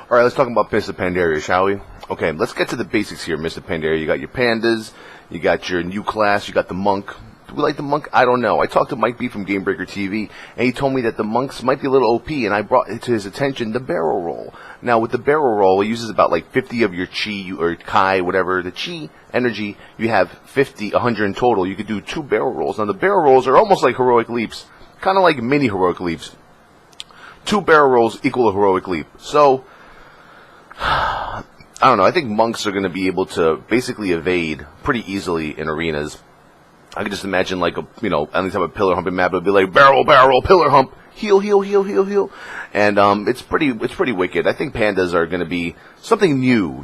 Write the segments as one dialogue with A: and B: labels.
A: All right, let's talk about Mr. Pandaria, shall we? Okay, let's get to the basics here, Mr. Pandaria. You got your pandas, you got your new class, you got the monk. Do we like the monk? I don't know. I talked to Mike B from Gamebreaker TV, and he told me that the monks might be a little OP, and I brought to his attention the barrel roll. Now, with the barrel roll, it uses about like 50 of your chi, or kai, whatever, the chi energy. You have 50, 100 in total. You could do 2 barrel rolls. Now, the barrel rolls are almost like heroic leaps, kind of like mini heroic leaps. 2 barrel rolls equal a heroic leap. So, I don't know. I think monks are going to be able to basically evade pretty easily in arenas. I can just imagine like a, anytime a pillar humping map, it would be like barrel, barrel, pillar hump, heal, heal, heal, heal, heal. And it's pretty wicked. I think pandas are going to be something new,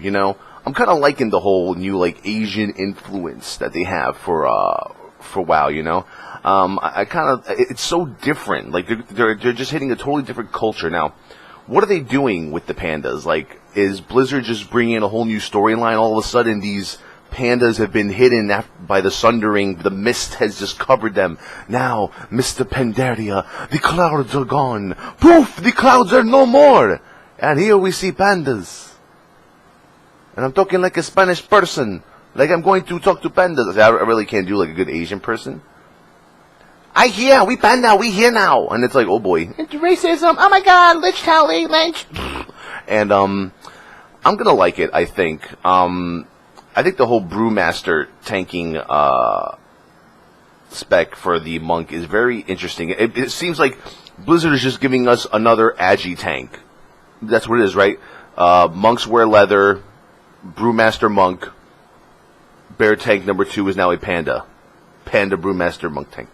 A: I'm kind of liking the whole new like Asian influence that they have for WoW, I kind of, it's so different. Like they're just hitting a totally different culture now. What are they doing with the pandas? Like, is Blizzard just bringing in a whole new storyline? All of a sudden, these pandas have been hidden by the sundering. The mist has just covered them. Now, Mr. Pandaria, the clouds are gone. Poof! The clouds are no more. And here we see pandas. And I'm talking like a Spanish person. Like I'm going to talk to pandas. I really can't do like a good Asian person. We panda, we here now. And it's like, oh boy. It's racism. Oh my god, lynch Towelliee, lynch. And, I'm gonna like it, I think. I think the whole Brewmaster tanking, spec for the monk is very interesting. It seems like Blizzard is just giving us another Agi tank. That's what it is, right? Monks wear leather. Brewmaster monk. Bear tank number 2 is now a panda. Panda Brewmaster monk tank.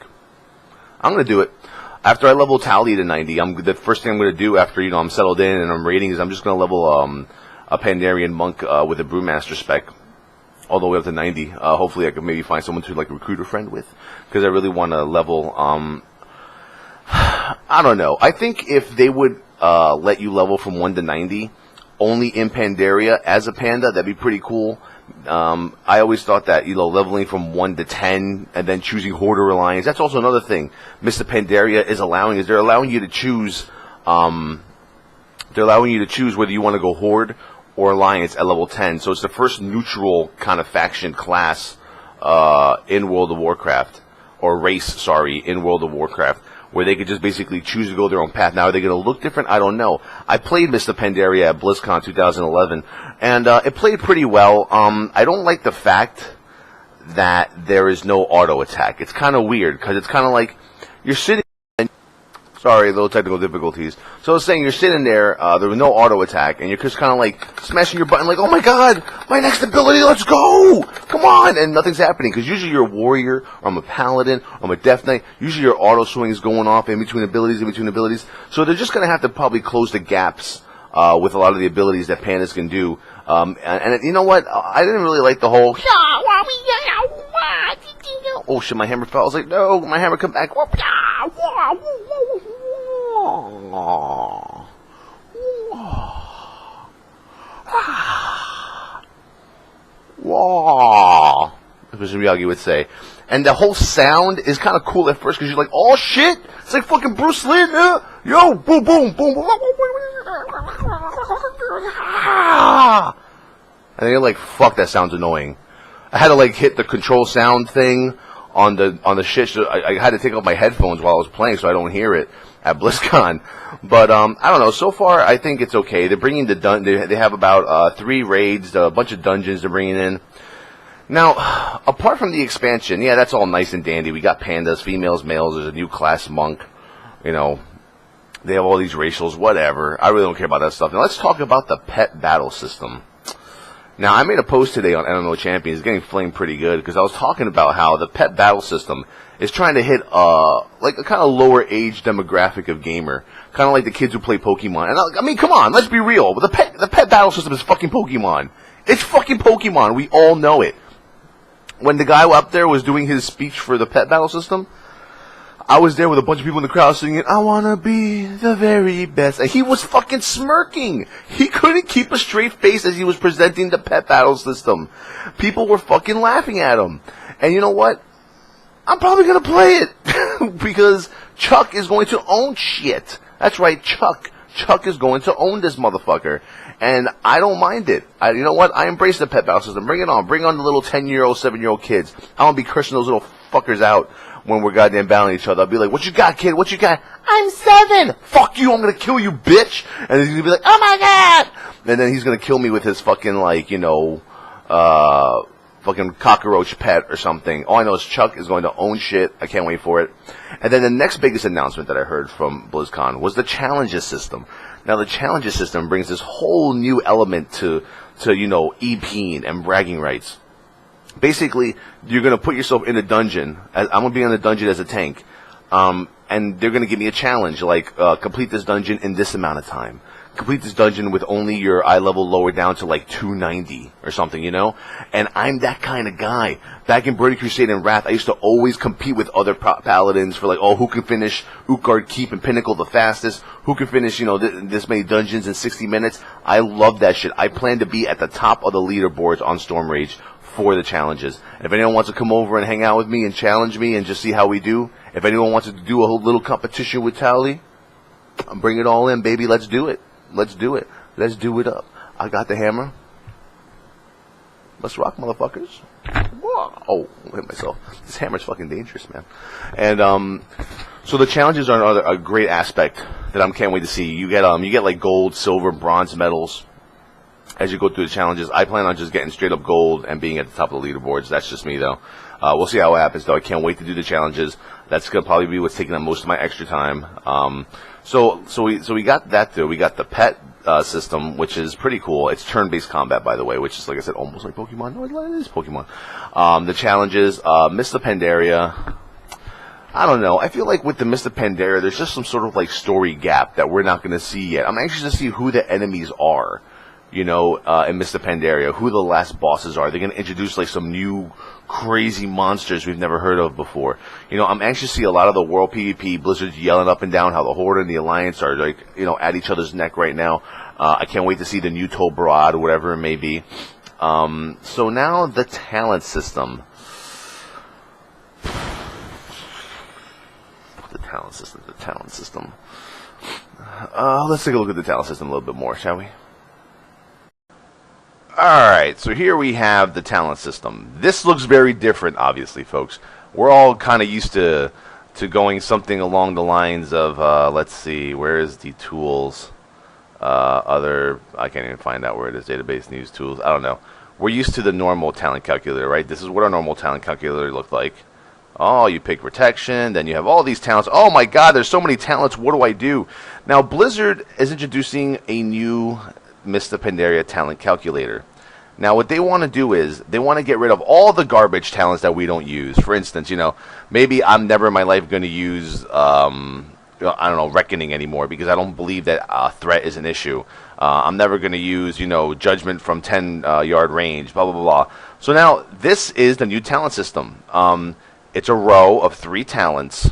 A: I'm going to do it. After I level Towelliee to 90, the first thing I'm going to do after, I'm settled in and I'm raiding is I'm just going to level a Pandarian monk with a Brewmaster spec all the way up to 90. Hopefully I can maybe find someone to like recruit a friend with, because I really want to level, I don't know. I think if they would let you level from 1 to 90 only in Pandaria as a panda, that'd be pretty cool. I always thought that, leveling from 1 to 10 and then choosing Horde or Alliance, that's also another thing Mr. Pandaria is allowing, they're allowing you to choose, whether you want to go Horde or Alliance at level 10. So it's the first neutral kind of faction class, in World of Warcraft, or race, sorry, in World of Warcraft, where they could just basically choose to go their own path. Now, are they going to look different? I don't know. I played Mr. Pandaria at BlizzCon 2011, and it played pretty well. I don't like the fact that there is no auto attack. It's kind of weird, because it's kind of like you're sitting. Sorry, little technical difficulties. So I was saying, you're sitting there, there was no auto attack, and you're just kind of like smashing your button like, oh my god, my next ability, let's go! Come on! And nothing's happening, because usually you're a warrior, or I'm a paladin, or I'm a death knight. Usually your auto swing is going off in between abilities. So they're just going to have to probably close the gaps with a lot of the abilities that pandas can do. And you know what? I didn't really like the whole... Oh shit, my hammer fell. I was like, no, my hammer come back. As Miyagi would say. And the whole sound is kind of cool at first, because you're like, oh shit! It's like fucking Bruce Lee, man! Yo! Boom, boom, boom, boom! And you're like, fuck, that sounds annoying. I had to like hit the control sound thing on the shit. So I had to take off my headphones while I was playing so I don't hear it at BlizzCon. But I don't know. So far, I think it's okay. They're bringing they have about 3 raids, a bunch of dungeons they're bringing in. Now, apart from the expansion, yeah, that's all nice and dandy. We got pandas, females, males. There's a new class monk. They have all these racials, whatever. I really don't care about that stuff. Now let's talk about the pet battle system. Now, I made a post today on MMO Champions, getting flamed pretty good, because I was talking about how the pet battle system is trying to hit like a kind of lower age demographic of gamer, kind of like the kids who play Pokemon. And I mean, come on, let's be real. The pet battle system is fucking Pokemon. It's fucking Pokemon. We all know it. When the guy up there was doing his speech for the pet battle system, I was there with a bunch of people in the crowd singing, I wanna be the very best. And he was fucking smirking. He couldn't keep a straight face as he was presenting the pet battle system. People were fucking laughing at him. And you know what? I'm probably gonna play it. Because Chuck is going to own shit. That's right, Chuck. Chuck is going to own this motherfucker. And I don't mind it. You know what? I embrace the pet battle system. Bring it on. Bring on the little 10-year-old, 7-year-old kids. I want to be cursing those little fuckers out when we're goddamn battling each other. I'll be like, what you got, kid? What you got? I'm 7. Fuck you. I'm going to kill you, bitch. And he's going to be like, oh my God. And then he's going to kill me with his fucking, like, you know, fucking cockroach pet or something. All I know is Chuck is going to own shit. I can't wait for it. And then the next biggest announcement that I heard from BlizzCon was the challenges system. Now, the challenges system brings this whole new element to you know, EPing and bragging rights. Basically, you're going to put yourself in a dungeon. I'm going to be in a dungeon as a tank. And they're going to give me a challenge, like, complete this dungeon in this amount of time. Complete this dungeon with only your eye level lowered down to like 290 or something, you know? And I'm that kind of guy. Back in Burning Crusade and Wrath, I used to always compete with other paladins for like, oh, who can finish Utgard Keep and Pinnacle the fastest? Who can finish, you know, this many dungeons in 60 minutes? I love that shit. I plan to be at the top of the leaderboards on Storm Rage for the challenges. And if anyone wants to come over and hang out with me and challenge me and just see how we do, if anyone wants to do a whole little competition with Towelliee, bring it all in, baby. Let's do it. Let's do it. Let's do it up. I got the hammer. Let's rock, motherfuckers. Whoa. Oh, I hit myself. This hammer's fucking dangerous, man. And so the challenges are another a great aspect that I can't wait to see. You get like gold, silver, bronze medals as you go through the challenges. I plan on just getting straight up gold and being at the top of the leaderboards. That's just me, though. We'll see how it happens, though. I can't wait to do the challenges. That's gonna probably be what's taking up most of my extra time. So we got that there. We got the pet system, which is pretty cool. It's turn-based combat, by the way, which is, like I said, almost like Pokemon. No, it is Pokemon. The challenges, Mr. Pandaria. I don't know. I feel like with the Mr. Pandaria, there's just some sort of like story gap that we're not going to see yet. I'm anxious to see who the enemies are, you know, in Mr. Pandaria, who the last bosses are. They're going to introduce like some new crazy monsters we've never heard of before. You know, I'm anxious to see a lot of the World PvP, Blizzard's yelling up and down how the Horde and the Alliance are, like, you know, at each other's neck right now. I can't wait to see the new Tobrad, or whatever it may be. So now the talent system. The talent system. Let's take a look at the talent system a little bit more, shall we? Alright, so here we have the talent system. This looks very different, obviously, folks. We're all kind of used to going something along the lines of, let's see, where is the tools? I can't even find out where it is, database, news, tools, I don't know. We're used to the normal talent calculator, right? This is what our normal talent calculator looked like. Oh, you pick protection, then you have all these talents. Oh my god, there's so many talents, what do I do? Now, Blizzard is introducing a new Mr. Pandaria talent calculator. Now, what they want to do is they want to get rid of all the garbage talents that we don't use. For instance, you know, maybe I'm never in my life going to use, I don't know, Reckoning anymore because I don't believe that threat is an issue. I'm never going to use, you know, Judgment from 10-yard range, blah, blah, blah, blah. So now, this is the new talent system. It's a row of 3 talents.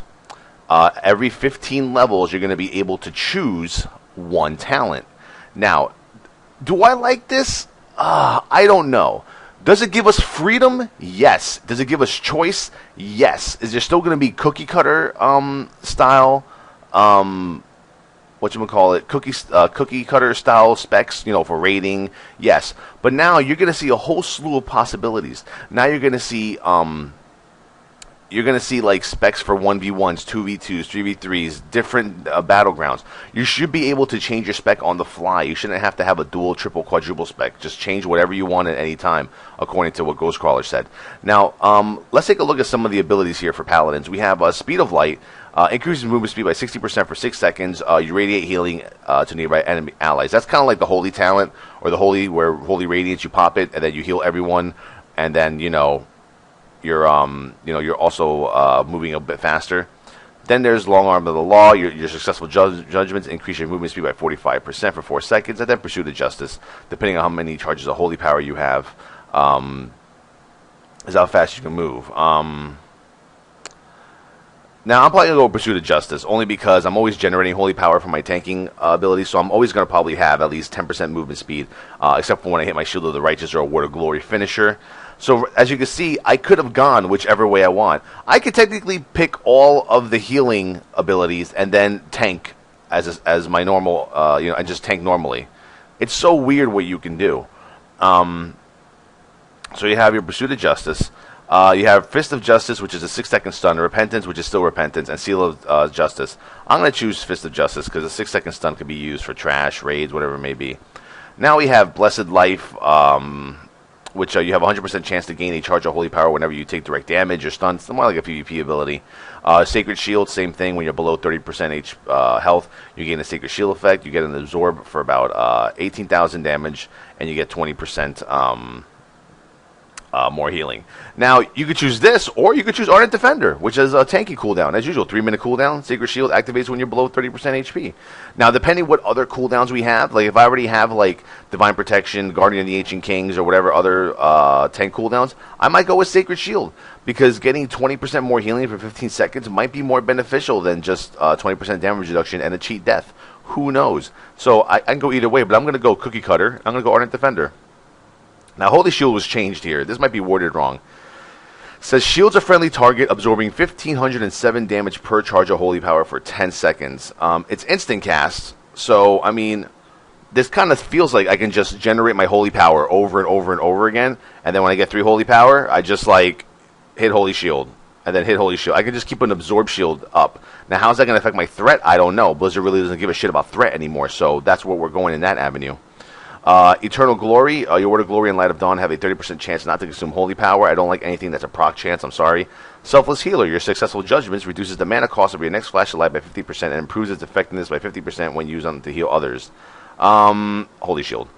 A: Every 15 levels, you're going to be able to choose 1 talent. Now, do I like this? I don't know. Does it give us freedom? Yes. Does it give us choice? Yes. Is there still going to be cookie cutter style, whatchamacallit, cookie cutter style specs, you know, for rating? Yes. But now you're going to see a whole slew of possibilities. Now you're going to see like specs for 1v1s, 2v2s, 3v3s, different battlegrounds. You should be able to change your spec on the fly. You shouldn't have to have a dual, triple, quadruple spec. Just change whatever you want at any time, according to what Ghostcrawler said. Now, let's take a look at some of the abilities here for Paladins. We have Speed of Light, increases movement speed by 60% for 6 seconds. You radiate healing to nearby enemy allies. That's kind of like the Holy talent, or the Holy, where Holy Radiance, you pop it, and then you heal everyone, and then, you know, you're also moving a bit faster. Then there's Long Arm of the Law. Your successful judgments increase your movement speed by 45% for 4 seconds, and then Pursuit of Justice, depending on how many charges of Holy Power you have, is how fast you can move. Now, I'm probably going to go Pursuit of Justice, only because I'm always generating Holy Power from my tanking ability, so I'm always going to probably have at least 10% movement speed, except for when I hit my Shield of the Righteous or a Word of Glory finisher. So, as you can see, I could have gone whichever way I want. I could technically pick all of the healing abilities and then tank as my normal, and just tank normally. It's so weird what you can do. So you have your Pursuit of Justice. You have Fist of Justice, which is a 6-second stun, Repentance, which is still Repentance, and Seal of Justice. I'm going to choose Fist of Justice because a 6-second stun could be used for trash, raids, whatever it may be. Now we have Blessed Life, which you have a 100% chance to gain a charge of holy power whenever you take direct damage or stun. It's more like a PvP ability. Sacred Shield, same thing. When you're below 30% health, you gain a Sacred Shield effect. You get an Absorb for about 18,000 damage, and you get 20% more healing. Now, you could choose this, or you could choose Ardent Defender, which is a tanky cooldown. As usual, 3-minute cooldown. Sacred Shield activates when you're below 30% HP. Now, depending what other cooldowns we have, like if I already have like Divine Protection, Guardian of the Ancient Kings, or whatever other tank cooldowns, I might go with Sacred Shield, because getting 20% more healing for 15 seconds might be more beneficial than just 20% damage reduction and a cheat death. Who knows? So I can go either way, but I'm going to go Cookie Cutter. I'm going to go Ardent Defender. Now, Holy Shield was changed here. This might be worded wrong. It says, shields a friendly target, absorbing 1,507 damage per charge of holy power for 10 seconds. It's instant cast, so, I mean, this kind of feels like I can just generate my holy power over and over and over again, and then when I get 3 holy power, I just, like, hit Holy Shield, and then hit Holy Shield. I can just keep an absorb shield up. Now, how's that going to affect my threat? I don't know. Blizzard really doesn't give a shit about threat anymore, so that's where we're going in that avenue. Eternal Glory, your Word of Glory and Light of Dawn have a 30% chance not to consume holy power. I don't like anything that's a proc chance, I'm sorry. Selfless Healer, your successful judgments reduces the mana cost of your next flash of light by 50% and improves its effectiveness by 50% when used on to heal others. Holy Shield.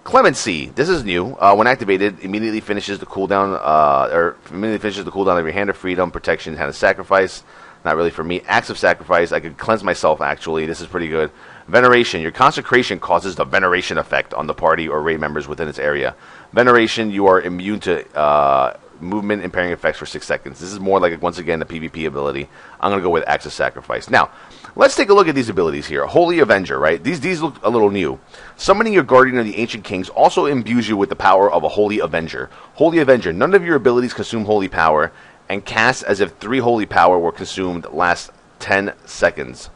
A: Clemency, this is new. When activated, immediately finishes the cooldown, of your Hand of Freedom, Protection, Hand of Sacrifice. Not really for me. Acts of Sacrifice, I could cleanse myself, actually. This is pretty good. Veneration, your consecration causes the veneration effect on the party or raid members within its area. Veneration, you are immune to movement impairing effects for 6 seconds. This is more like, once again, a PvP ability. I'm going to go with Acts of Sacrifice. Now, let's take a look at these abilities here. Holy Avenger, right? These look a little new. Summoning your Guardian of the Ancient Kings also imbues you with the power of a Holy Avenger. Holy Avenger, none of your abilities consume holy power, and cast as if 3 holy power were consumed last 10 seconds.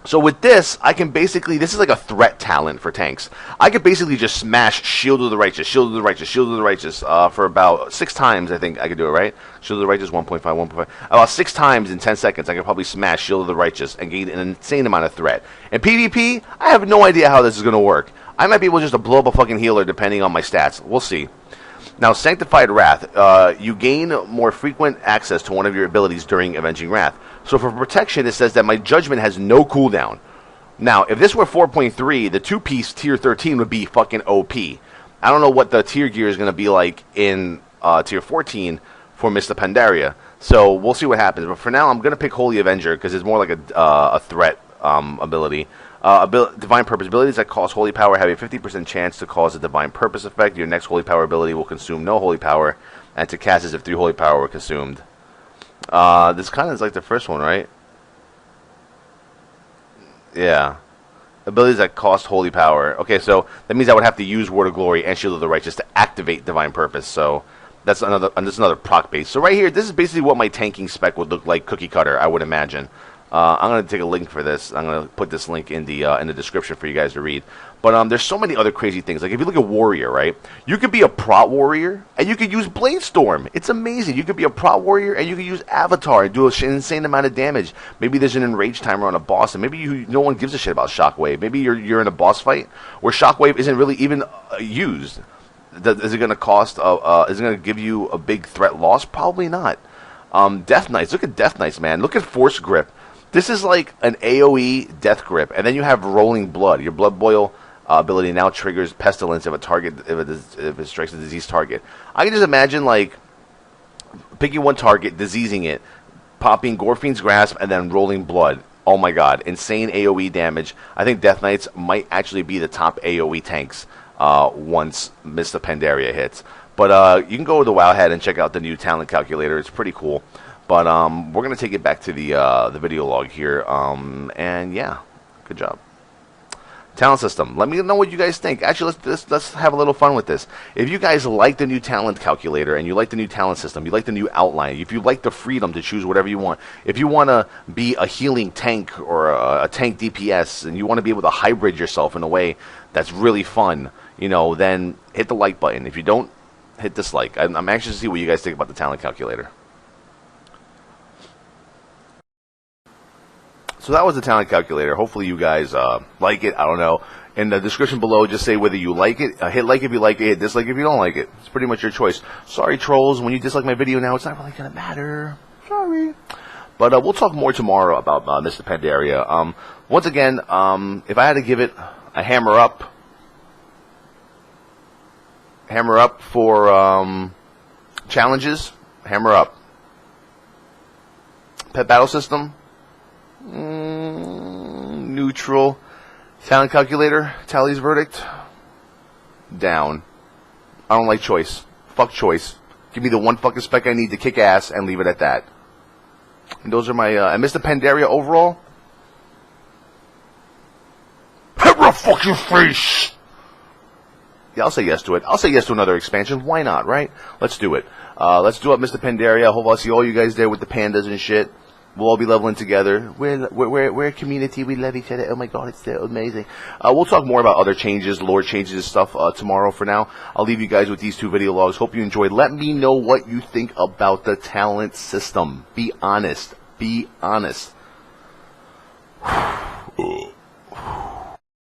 A: So with this, I can basically, this is like a threat talent for tanks. I could basically just smash Shield of the Righteous, Shield of the Righteous, Shield of the Righteous for about 6 times, I think I could do it, right? Shield of the Righteous, 1.5, 1.5. About 6 times in 10 seconds, I could probably smash Shield of the Righteous and gain an insane amount of threat. In PvP, I have no idea how this is going to work. I might be able just to blow up a fucking healer depending on my stats. We'll see. Now, Sanctified Wrath, you gain more frequent access to one of your abilities during Avenging Wrath. So for protection, it says that my judgment has no cooldown. Now, if this were 4.3, the 2-piece tier 13 would be fucking OP. I don't know what the tier gear is going to be like in tier 14 for Mr. Pandaria. So we'll see what happens. But for now, I'm going to pick Holy Avenger because it's more like a threat ability. Divine Purpose abilities that cost holy power have a 50% chance to cause a Divine Purpose effect. Your next holy power ability will consume no holy power, and to cast as if 3 holy power were consumed. This kind of is like the first one, right? Yeah. Abilities that cost holy power. Okay, so that means I would have to use Word of Glory and Shield of the Righteous to activate Divine Purpose. So that's another proc base. So right here, this is basically what my tanking spec would look like, cookie cutter, I would imagine. I'm going to take a link for this. I'm going to put this link in the description for you guys to read. But there's so many other crazy things. Like if you look at Warrior, right? You could be a prot warrior and you could use Bladestorm. It's amazing. You could be a prot warrior and you could use Avatar and do an insane amount of damage. Maybe there's an enrage timer on a boss, and maybe no one gives a shit about Shockwave. Maybe you're in a boss fight where Shockwave isn't really even used. Is it going to cost? Is it going to give you a big threat loss? Probably not. Death Knights. Look at Death Knights, man. Look at Force Grip. This is like an AoE Death Grip, and then you have Rolling Blood. Your Blood Boil ability now triggers Pestilence if it strikes a diseased target. I can just imagine like picking one target, diseasing it, popping Gorfine's Grasp, and then Rolling Blood. Oh my god, insane AoE damage. I think Death Knights might actually be the top AoE tanks once Mr. Pandaria hits. But you can go to the Wowhead and check out the new talent calculator. It's pretty cool. But we're going to take it back to the video log here. And yeah, good job. Talent system. Let me know what you guys think. Actually, let's have a little fun with this. If you guys like the new talent calculator and you like the new talent system, you like the new outline, if you like the freedom to choose whatever you want, if you want to be a healing tank or a tank DPS and you want to be able to hybrid yourself in a way that's really fun, you know, then hit the like button. If you don't, hit dislike. I'm anxious to see what you guys think about the talent calculator. So that was the talent calculator. Hopefully you guys like it. I don't know. In the description below, just say whether you like it. Hit like if you like it. Hit dislike if you don't like it. It's pretty much your choice. Sorry, trolls. When you dislike my video now, it's not really going to matter. Sorry. But we'll talk more tomorrow about Mr. Pandaria. Once again, if I had to give it a hammer up for challenges, hammer up. Pet battle system, neutral. Talent calculator, Towellee's verdict, down. I don't like choice. Fuck choice. Give me the one fucking spec I need to kick ass and leave it at that. And those are my, and Mr. Pandaria overall. Hammer fucking face! Yeah, I'll say yes to it. I'll say yes to another expansion. Why not, right? Let's do it. Let's do it, Mr. Pandaria. I hope I'll see all you guys there with the pandas and shit. We'll all be leveling together. We're a community. We love each other. Oh my god, it's so amazing. We'll talk more about other changes, lore changes and stuff tomorrow. For now, I'll leave you guys with these two video logs. Hope you enjoyed. Let me know what you think about the talent system. Be honest. Be honest.